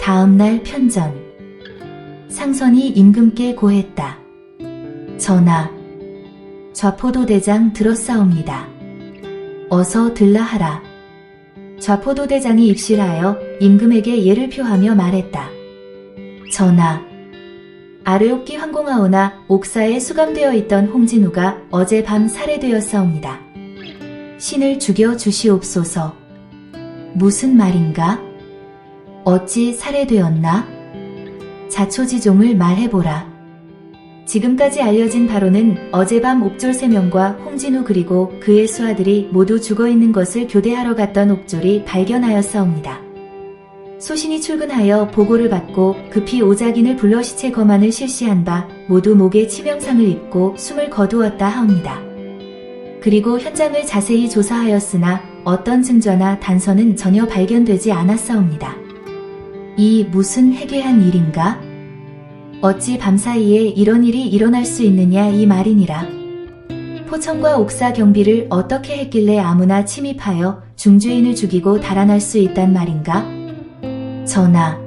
다음날 편전. 상선이 임금께 고했다. 전하, 좌포도대장 들었사옵니다. 어서 들라 하라. 좌포도대장이 입실하여 임금에게 예를 표하며 말했다. 전하, 아르옵기 황공하오나 옥사에 수감되어 있던 홍진우가 어젯밤 살해되었사옵니다. 신을 죽여 주시옵소서. 무슨 말인가? 어찌 살해되었나? 자초지종을 말해보라. 지금까지 알려진 바로는 어젯밤 옥졸 3명과 홍진우 그리고 그의 수하들이 모두 죽어있는 것을 교대하러 갔던 옥졸이 발견하였사옵니다. 소신이 출근하여 보고를 받고 급히 오작인을 불러 시체 검안을 실시한 바 모두 목에 치명상을 입고 숨을 거두었다 하옵니다. 그리고 현장을 자세히 조사하였으나 어떤 증거나 단서는 전혀 발견되지 않았사옵니다. 이 무슨 해괴한 일인가? 어찌 밤사이에 이런 일이 일어날 수 있느냐 이 말이니라. 포천과 옥사 경비를 어떻게 했길래 아무나 침입하여 중죄인을 죽이고 달아날 수 있단 말인가? 전하,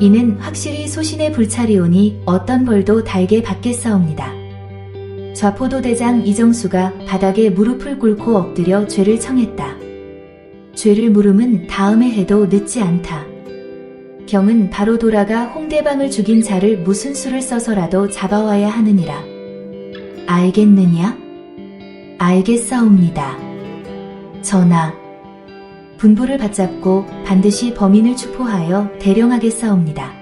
이는 확실히 소신의 불찰이오니 어떤 벌도 달게 받겠사옵니다. 좌포도대장 이정수가 바닥에 무릎을 꿇고 엎드려 죄를 청했다. 죄를 물음은 다음에 해도 늦지 않다. 경은 바로 돌아가 홍대방을 죽인 자를 무슨 수를 써서라도 잡아와야 하느니라. 알겠느냐? 알겠사옵니다. 전하, 분부를 받잡고 반드시 범인을 추포하여 대령하겠사옵니다.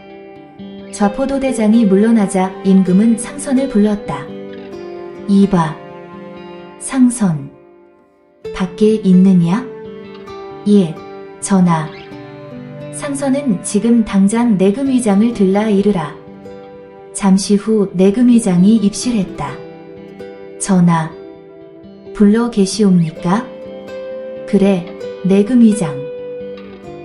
좌포도대장이 물러나자 임금은 상선을 불렀다. 이봐, 상선, 밖에 있느냐? 예, 전하. 상선은 지금 당장 내금위장을 들라 이르라. 잠시 후 내금위장이 입실했다. 전하, 불러 계시옵니까? 그래, 내금위장.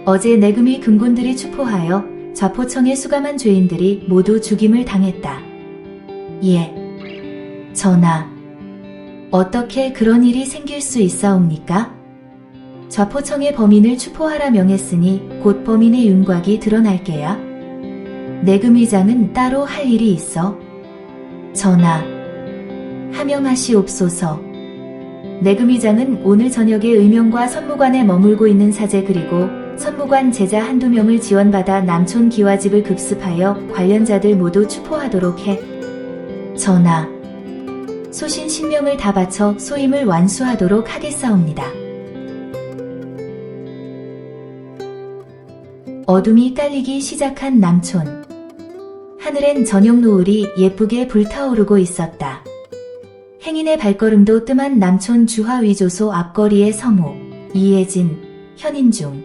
어제 내금위 금군들이 추포하여 좌포청에 수감한 죄인들이 모두 죽임을 당했다. 예, 전하. 어떻게 그런 일이 생길 수 있사옵니까? 좌포청의 범인을 추포하라 명했으니 곧 범인의 윤곽이 드러날게야. 내금위장은 따로 할 일이 있어. 전하, 하명하시옵소서. 내금위장은 오늘 저녁에 의명과 선무관에 머물고 있는 사제 그리고 선무관 제자 한두 명을 지원받아 남촌 기와집을 급습하여 관련자들 모두 추포하도록 해. 전하, 소신 신명을 다 바쳐 소임을 완수하도록 하겠사옵니다. 어둠이 깔리기 시작한 남촌. 하늘엔 저녁 노을이 예쁘게 불타오르고 있었다. 행인의 발걸음도 뜸한 남촌 주화위조소 앞거리의 성우, 이혜진, 현인중,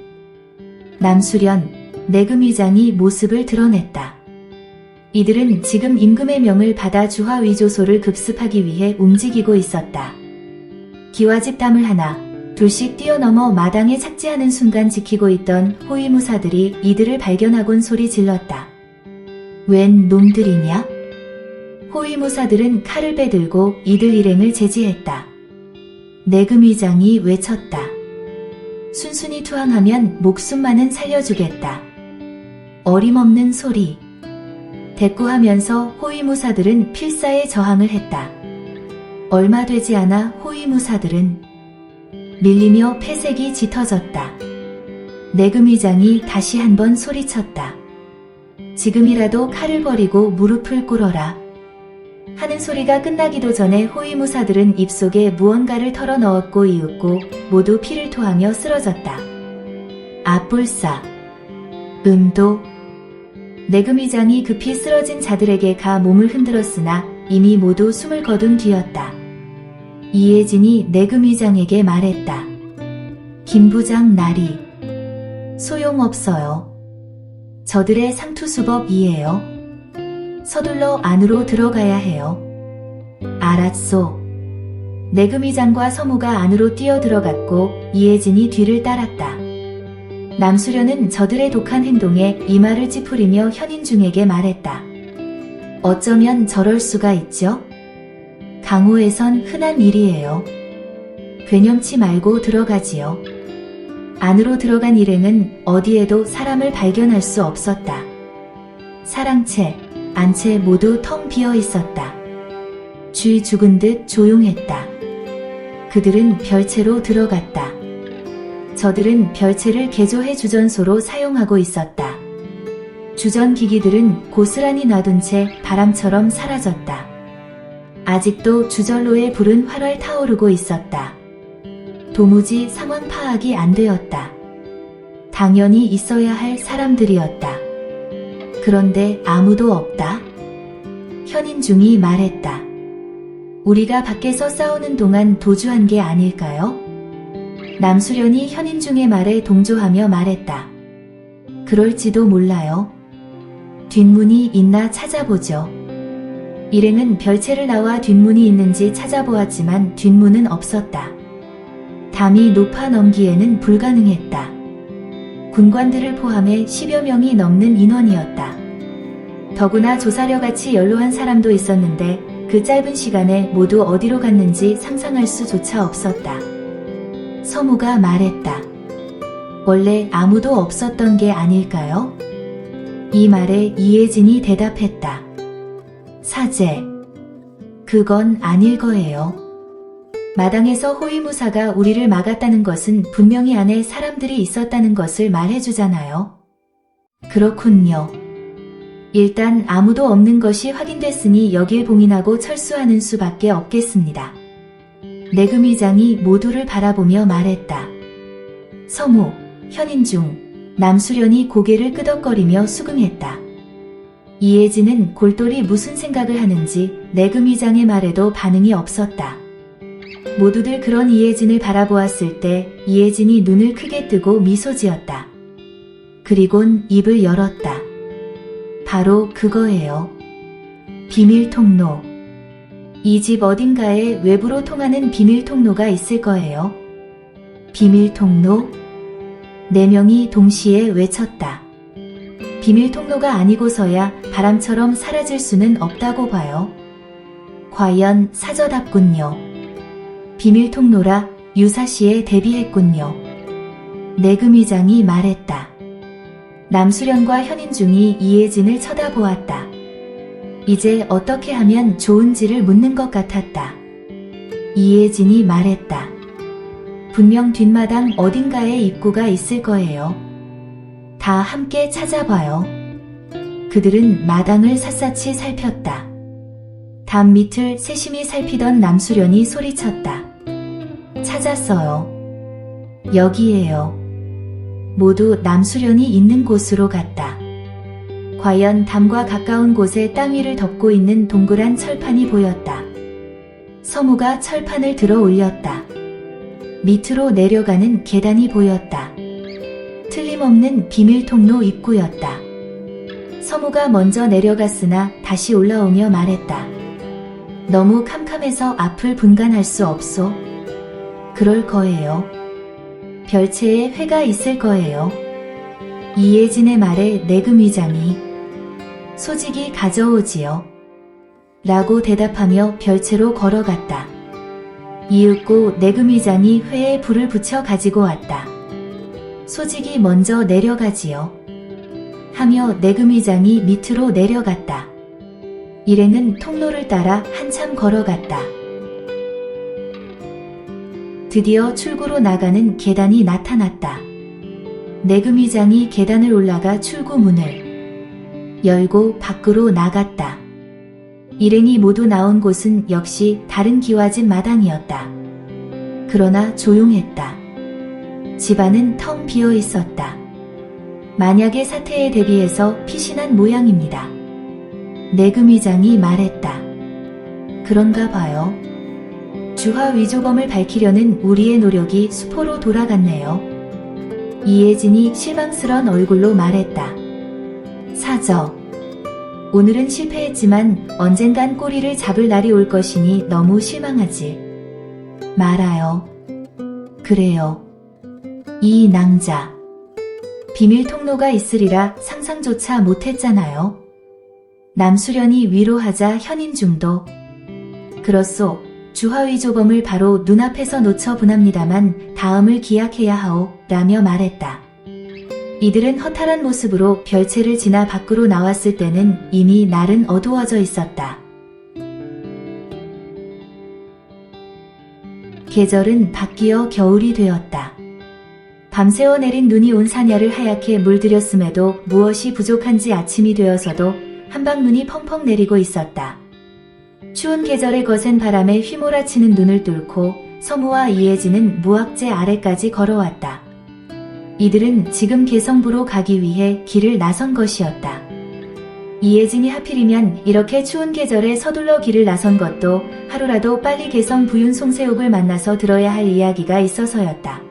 남수련, 내금위장이 모습을 드러냈다. 이들은 지금 임금의 명을 받아 주화위조소를 급습하기 위해 움직이고 있었다. 기와집 담을 하나, 둘씩 뛰어넘어 마당에 착지하는 순간 지키고 있던 호위무사들이 이들을 발견하곤 소리 질렀다. 웬 놈들이냐? 호위무사들은 칼을 빼들고 이들 일행을 제지했다. 내금위장이 외쳤다. 순순히 투항하면 목숨만은 살려주겠다. 어림없는 소리. 대꾸하면서 호위무사들은 필사에 저항을 했다. 얼마 되지 않아 호위무사들은 밀리며 폐색이 짙어졌다. 내금위장이 다시 한번 소리쳤다. 지금이라도 칼을 버리고 무릎을 꿇어라. 하는 소리가 끝나기도 전에 호위무사들은 입속에 무언가를 털어넣었고 이윽고 모두 피를 토하며 쓰러졌다. 아뿔싸. 음도. 내금위장이 급히 쓰러진 자들에게 가 몸을 흔들었으나 이미 모두 숨을 거둔 뒤였다. 이혜진이 내금위장에게 말했다. 김부장 나리. 소용없어요. 저들의 상투수법이에요. 서둘러 안으로 들어가야 해요. 알았소. 내금위장과 서무가 안으로 뛰어들어갔고 이혜진이 뒤를 따랐다. 남수련은 저들의 독한 행동에 이마를 찌푸리며 현인중에게 말했다. 어쩌면 저럴 수가 있죠? 강호에선 흔한 일이에요. 괴념치 말고 들어가지요. 안으로 들어간 일행은 어디에도 사람을 발견할 수 없었다. 사랑채, 안채 모두 텅 비어 있었다. 쥐 죽은 듯 조용했다. 그들은 별채로 들어갔다. 저들은 별채를 개조해 주전소로 사용하고 있었다. 주전 기기들은 고스란히 놔둔 채 바람처럼 사라졌다. 아직도 주전로의 불은 활활 타오르고 있었다. 도무지 상황 파악이 안 되었다. 당연히 있어야 할 사람들이었다. 그런데 아무도 없다. 현인중이 말했다. 우리가 밖에서 싸우는 동안 도주한 게 아닐까요? 남수련이 현인중의 말에 동조하며 말했다. 그럴지도 몰라요. 뒷문이 있나 찾아보죠. 일행은 별채를 나와 뒷문이 있는지 찾아보았지만 뒷문은 없었다. 담이 높아 넘기에는 불가능했다. 군관들을 포함해 10여 명이 넘는 인원이었다. 더구나 조사려같이 연로한 사람도 있었는데 그 짧은 시간에 모두 어디로 갔는지 상상할 수조차 없었다. 서무가 말했다. 원래 아무도 없었던 게 아닐까요? 이 말에 이혜진이 대답했다. 사제. 그건 아닐 거예요. 마당에서 호위무사가 우리를 막았다는 것은 분명히 안에 사람들이 있었다는 것을 말해주잖아요. 그렇군요. 일단 아무도 없는 것이 확인됐으니 여길 봉인하고 철수하는 수밖에 없겠습니다. 내금위장이 모두를 바라보며 말했다. 서무, 현인중, 남수련이 고개를 끄덕거리며 수긍했다. 이혜진은 골똘히 무슨 생각을 하는지 내금위장의 말에도 반응이 없었다. 모두들 그런 이혜진을 바라보았을 때 이혜진이 눈을 크게 뜨고 미소 지었다. 그리곤 입을 열었다. 바로 그거예요. 비밀 통로. 이 집 어딘가에 외부로 통하는 비밀 통로가 있을 거예요. 비밀 통로? 4명이 동시에 외쳤다. 비밀 통로가 아니고서야 바람처럼 사라질 수는 없다고 봐요. 과연 사저답군요. 비밀 통로라 유사시에 대비했군요. 내금위장이 말했다. 남수련과 현인중이 이혜진을 쳐다보았다. 이제 어떻게 하면 좋은지를 묻는 것 같았다. 이혜진이 말했다. 분명 뒷마당 어딘가에 입구가 있을 거예요. 다 함께 찾아봐요. 그들은 마당을 샅샅이 살폈다. 담 밑을 세심히 살피던 남수련이 소리쳤다. 찾았어요. 여기에요. 모두 남수련이 있는 곳으로 갔다. 과연 담과 가까운 곳에 땅 위를 덮고 있는 동그란 철판이 보였다. 서무가 철판을 들어 올렸다. 밑으로 내려가는 계단이 보였다. 틀림없는 비밀통로 입구였다. 서무가 먼저 내려갔으나 다시 올라오며 말했다. 너무 캄캄해서 앞을 분간할 수 없소. 그럴 거예요. 별채에 회가 있을 거예요. 이혜진의 말에 내금위장이 소직이 가져오지요. 라고 대답하며 별채로 걸어갔다. 이윽고 내금위장이 회에 불을 붙여 가지고 왔다. 소직이 먼저 내려가지요. 하며 내금위장이 밑으로 내려갔다. 일행은 통로를 따라 한참 걸어갔다. 드디어 출구로 나가는 계단이 나타났다. 내금위장이 계단을 올라가 출구문을 열고 밖으로 나갔다. 일행이 모두 나온 곳은 역시 다른 기와집 마당이었다. 그러나 조용했다. 집안은 텅 비어 있었다. 만약의 사태에 대비해서 피신한 모양입니다. 내금위장이 말했다. 그런가 봐요. 주화 위조범을 밝히려는 우리의 노력이 수포로 돌아갔네요. 이혜진이 실망스런 얼굴로 말했다. 사저. 오늘은 실패했지만 언젠간 꼬리를 잡을 날이 올 것이니 너무 실망하지 말아요. 그래요. 이 낭자. 비밀 통로가 있으리라 상상조차 못했잖아요. 남수련이 위로하자 현인중도 그렇소. 주하위 조범을 바로 눈앞에서 놓쳐 분합니다만 다음을 기약해야 하오 라며 말했다. 이들은 허탈한 모습으로 별채를 지나 밖으로 나왔을 때는 이미 날은 어두워져 있었다. 계절은 바뀌어 겨울이 되었다. 밤새워 내린 눈이 온 사냐를 하얗게 물들였음에도 무엇이 부족한지 아침이 되어서도 한방눈이 펑펑 내리고 있었다. 추운 계절의 거센 바람에 휘몰아치는 눈을 뚫고 서무와 이혜진은 무악재 아래까지 걸어왔다. 이들은 지금 개성부로 가기 위해 길을 나선 것이었다. 이혜진이 하필이면 이렇게 추운 계절에 서둘러 길을 나선 것도 하루라도 빨리 개성 부윤 송세옥을 만나서 들어야 할 이야기가 있어서였다.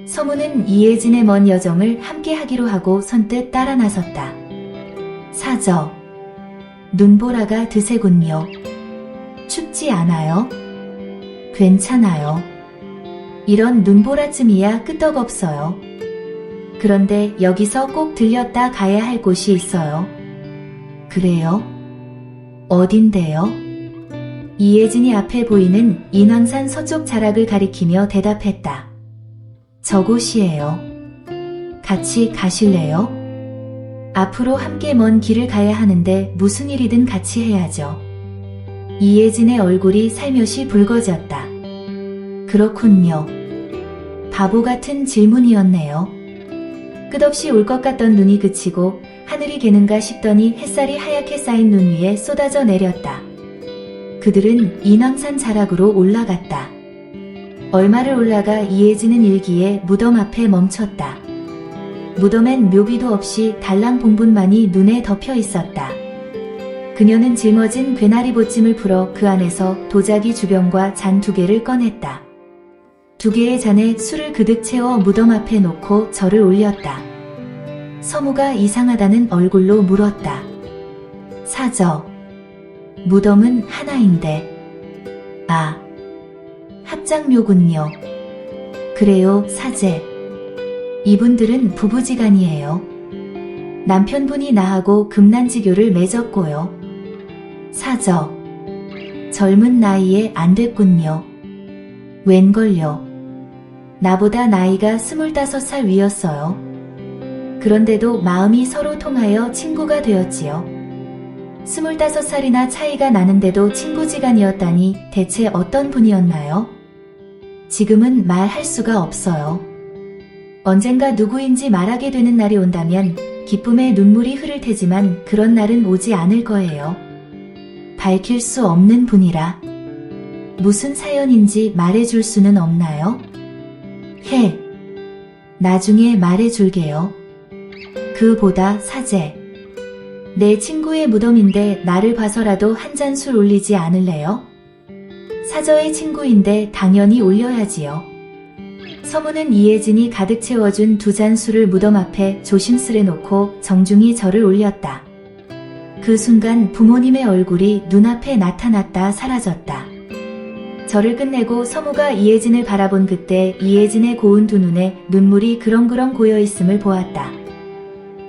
서무는 이혜진의 먼 여정을 함께 하기로 하고 선뜻 따라 나섰다. 사저. 눈보라가 드세군요. 춥지 않아요? 괜찮아요. 이런 눈보라쯤이야 끄떡없어요. 그런데 여기서 꼭 들렸다 가야 할 곳이 있어요. 그래요? 어딘데요? 이혜진이 앞에 보이는 인왕산 서쪽 자락을 가리키며 대답했다. 저곳이에요. 같이 가실래요? 앞으로 함께 먼 길을 가야 하는데 무슨 일이든 같이 해야죠. 이혜진의 얼굴이 살며시 붉어졌다. 그렇군요. 바보 같은 질문이었네요. 끝없이 올 것 같던 눈이 그치고 하늘이 개는가 싶더니 햇살이 하얗게 쌓인 눈 위에 쏟아져 내렸다. 그들은 인왕산 자락으로 올라갔다. 얼마를 올라가 이혜진은 일기에 무덤 앞에 멈췄다. 무덤엔 묘비도 없이 달랑 봉분만이 눈에 덮여 있었다. 그녀는 짊어진 괴나리 보찜을 풀어 그 안에서 도자기 주병과 잔 2개를 꺼냈다. 2개의 잔에 술을 그득 채워 무덤 앞에 놓고 절을 올렸다. 서무가 이상하다는 얼굴로 물었다. 사저. 무덤은 하나인데. 아. 합장묘군요. 그래요, 사제. 이분들은 부부지간이에요. 남편분이 나하고 금난지교를 맺었고요. 사저. 젊은 나이에 안 됐군요. 웬걸요. 나보다 나이가 25살 위였어요. 그런데도 마음이 서로 통하여 친구가 되었지요. 25살이나 차이가 나는데도 친구지간이었다니 대체 어떤 분이었나요? 지금은 말할 수가 없어요. 언젠가 누구인지 말하게 되는 날이 온다면 기쁨의 눈물이 흐를 테지만 그런 날은 오지 않을 거예요. 밝힐 수 없는 분이라. 무슨 사연인지 말해줄 수는 없나요? 나중에 말해줄게요. 그보다 사제. 내 친구의 무덤인데 나를 봐서라도 한 잔 술 올리지 않을래요? 사저의 친구인데 당연히 올려야지요. 서무는 이혜진이 가득 채워준 2잔 술을 무덤 앞에 조심스레 놓고 정중히 절을 올렸다. 그 순간 부모님의 얼굴이 눈앞에 나타났다 사라졌다. 절을 끝내고 서무가 이혜진을 바라본 그때 이혜진의 고운 2눈에 눈물이 그렁그렁 고여있음을 보았다.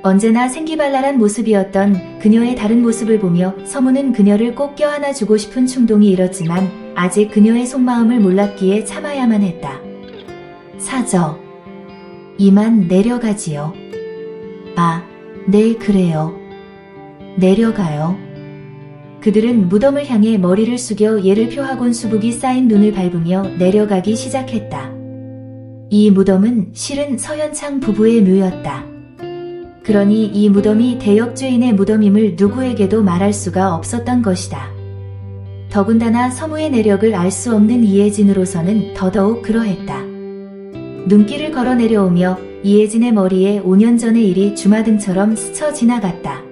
언제나 생기발랄한 모습이었던 그녀의 다른 모습을 보며 서무는 그녀를 꼭 껴안아 주고 싶은 충동이 일었지만 아직 그녀의 속마음을 몰랐기에 참아야만 했다. 사저. 이만 내려가지요. 아, 네 그래요. 내려가요. 그들은 무덤을 향해 머리를 숙여 예를 표하곤 수북이 쌓인 눈을 밟으며 내려가기 시작했다. 이 무덤은 실은 서현창 부부의 묘였다. 그러니 이 무덤이 대역죄인의 무덤임을 누구에게도 말할 수가 없었던 것이다. 더군다나 서무의 내력을 알 수 없는 이혜진으로서는 더더욱 그러했다. 눈길을 걸어 내려오며 이혜진의 머리에 5년 전의 일이 주마등처럼 스쳐 지나갔다.